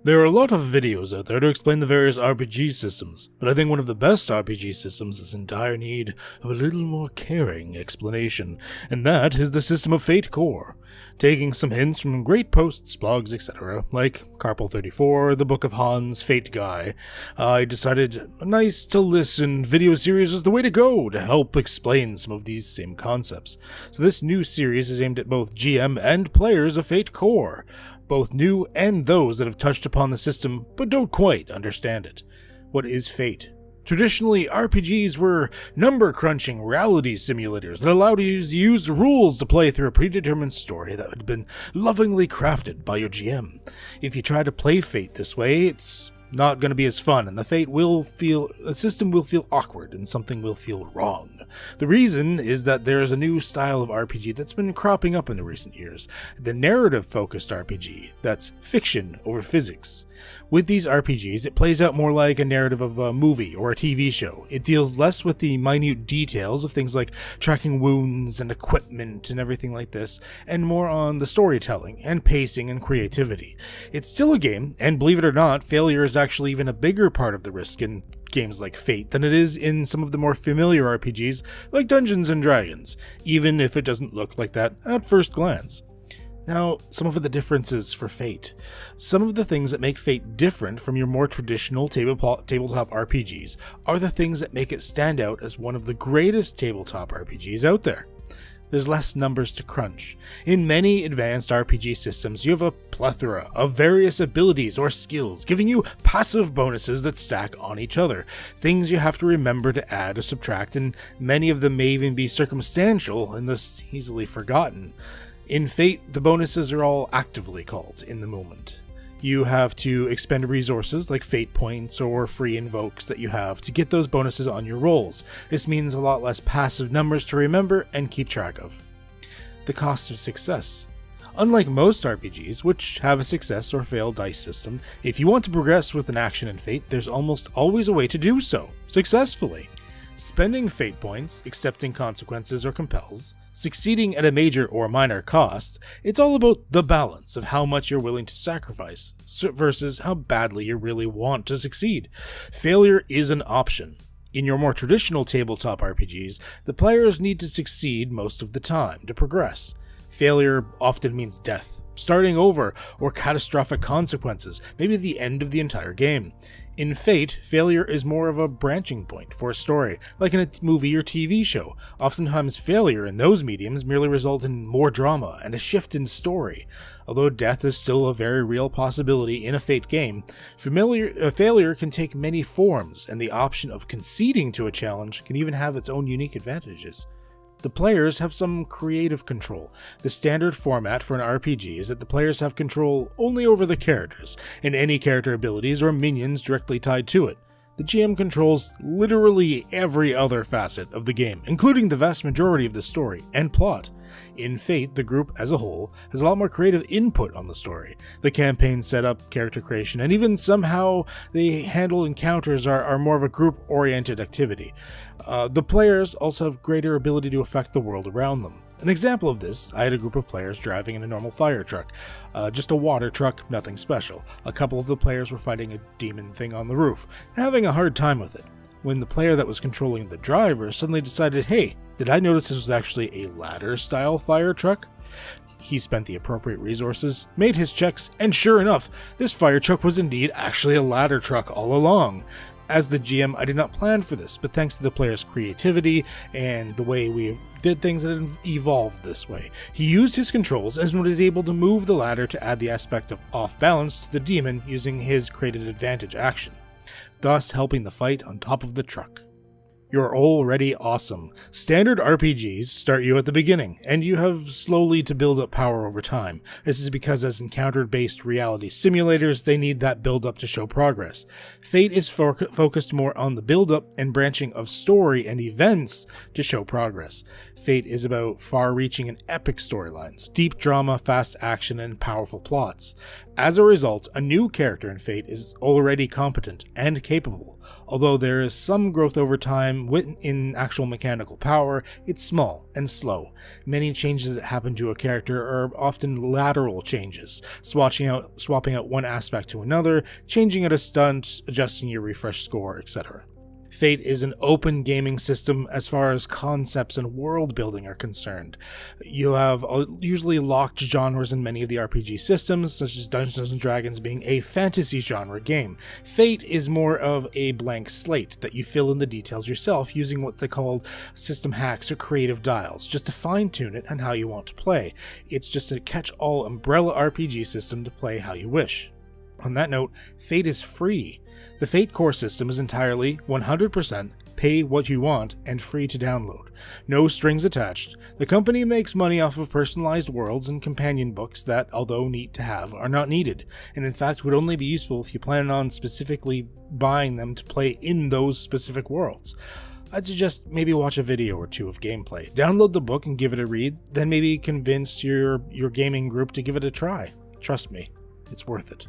There are a lot of videos out there to explain the various RPG systems, but I think one of the best RPG systems is in dire need of a little more caring explanation, and that is the system of Fate Core. Taking some hints from great posts, blogs, etc., like Carpal34, The Book of Hans, Fate Guy, I decided a nice to listen video series was the way to go to help explain some of these same concepts. So this new series is aimed at both GM and players of Fate Core, both new and those that have touched upon the system but don't quite understand it. What is Fate? Traditionally, RPGs were number-crunching reality simulators that allowed you to use rules to play through a predetermined story that had been lovingly crafted by your GM. If you try to play Fate this way, it's not going to be as fun, and the system will feel awkward and something will feel wrong. The reason is that there is a new style of RPG that's been cropping up in the recent years, the narrative-focused RPG, that's fiction over physics. With these RPGs, it plays out more like a narrative of a movie or a TV show. It deals less with the minute details of things like tracking wounds and equipment and everything like this, and more on the storytelling and pacing and creativity. It's still a game, and believe it or not, failure is actually even a bigger part of the risk in games like Fate than it is in some of the more familiar RPGs like Dungeons & Dragons, even if it doesn't look like that at first glance. Now, some of the differences for Fate. Some of the things that make Fate different from your more traditional tabletop RPGs are the things that make it stand out as one of the greatest tabletop RPGs out there. There's less numbers to crunch. In many advanced RPG systems, you have a plethora of various abilities or skills, giving you passive bonuses that stack on each other, things you have to remember to add or subtract, and many of them may even be circumstantial and thus easily forgotten. In Fate, the bonuses are all actively called in the moment. You have to expend resources like fate points or free invokes that you have to get those bonuses on your rolls. This means a lot less passive numbers to remember and keep track of. The cost of success. Unlike most RPGs, which have a success or fail dice system, if you want to progress with an action in Fate, there's almost always a way to do so, successfully. Spending fate points, accepting consequences or compels, succeeding at a major or minor cost, it's all about the balance of how much you're willing to sacrifice versus how badly you really want to succeed. Failure is an option. In your more traditional tabletop RPGs, the players need to succeed most of the time to progress. Failure often means death, starting over, or catastrophic consequences, maybe the end of the entire game. In Fate, failure is more of a branching point for a story, like in a movie or TV show. Oftentimes, failure in those mediums merely result in more drama and a shift in story. Although death is still a very real possibility in a Fate game, failure can take many forms, and the option of conceding to a challenge can even have its own unique advantages. The players have some creative control. The standard format for an RPG is that the players have control only over the characters, and any character abilities or minions directly tied to it. The GM controls literally every other facet of the game, including the vast majority of the story and plot. In Fate, the group as a whole has a lot more creative input on the story. The campaign setup, character creation, and even somehow they handle encounters are more of a group-oriented activity. The players also have greater ability to affect the world around them. An example of this, I had a group of players driving in a normal fire truck. Just a water truck, nothing special. A couple of the players were fighting a demon thing on the roof, and having a hard time with it. When the player that was controlling the driver suddenly decided, hey, did I notice this was actually a ladder-style fire truck? He spent the appropriate resources, made his checks, and sure enough, this fire truck was indeed actually a ladder truck all along. As the GM, I did not plan for this, but thanks to the player's creativity and the way we did things, it evolved this way. He used his controls and was able to move the ladder to add the aspect of off balance to the demon using his created advantage action, thus helping the fight on top of the truck. You're already awesome. Standard RPGs start you at the beginning, and you have slowly to build up power over time. This is because as encounter-based reality simulators, they need that build-up to show progress. Fate is focused more on the build-up and branching of story and events to show progress. Fate is about far-reaching and epic storylines, deep drama, fast action, and powerful plots. As a result, a new character in Fate is already competent and capable. Although there is some growth over time in actual mechanical power, it's small and slow. Many changes that happen to a character are often lateral changes, swapping out one aspect to another, changing out a stunt, adjusting your refresh score, etc. Fate is an open gaming system as far as concepts and world building are concerned. You have usually locked genres in many of the RPG systems, such as Dungeons & Dragons being a fantasy genre game. Fate is more of a blank slate that you fill in the details yourself using what they call system hacks or creative dials, just to fine-tune it and how you want to play. It's just a catch-all umbrella RPG system to play how you wish. On that note, Fate is free. The Fate core system is entirely 100% pay what you want and free to download. No strings attached. The company makes money off of personalized worlds and companion books that, although neat to have, are not needed, and in fact would only be useful if you plan on specifically buying them to play in those specific worlds. I'd suggest maybe watch a video or two of gameplay. Download the book and give it a read, then maybe convince your gaming group to give it a try. Trust me, it's worth it.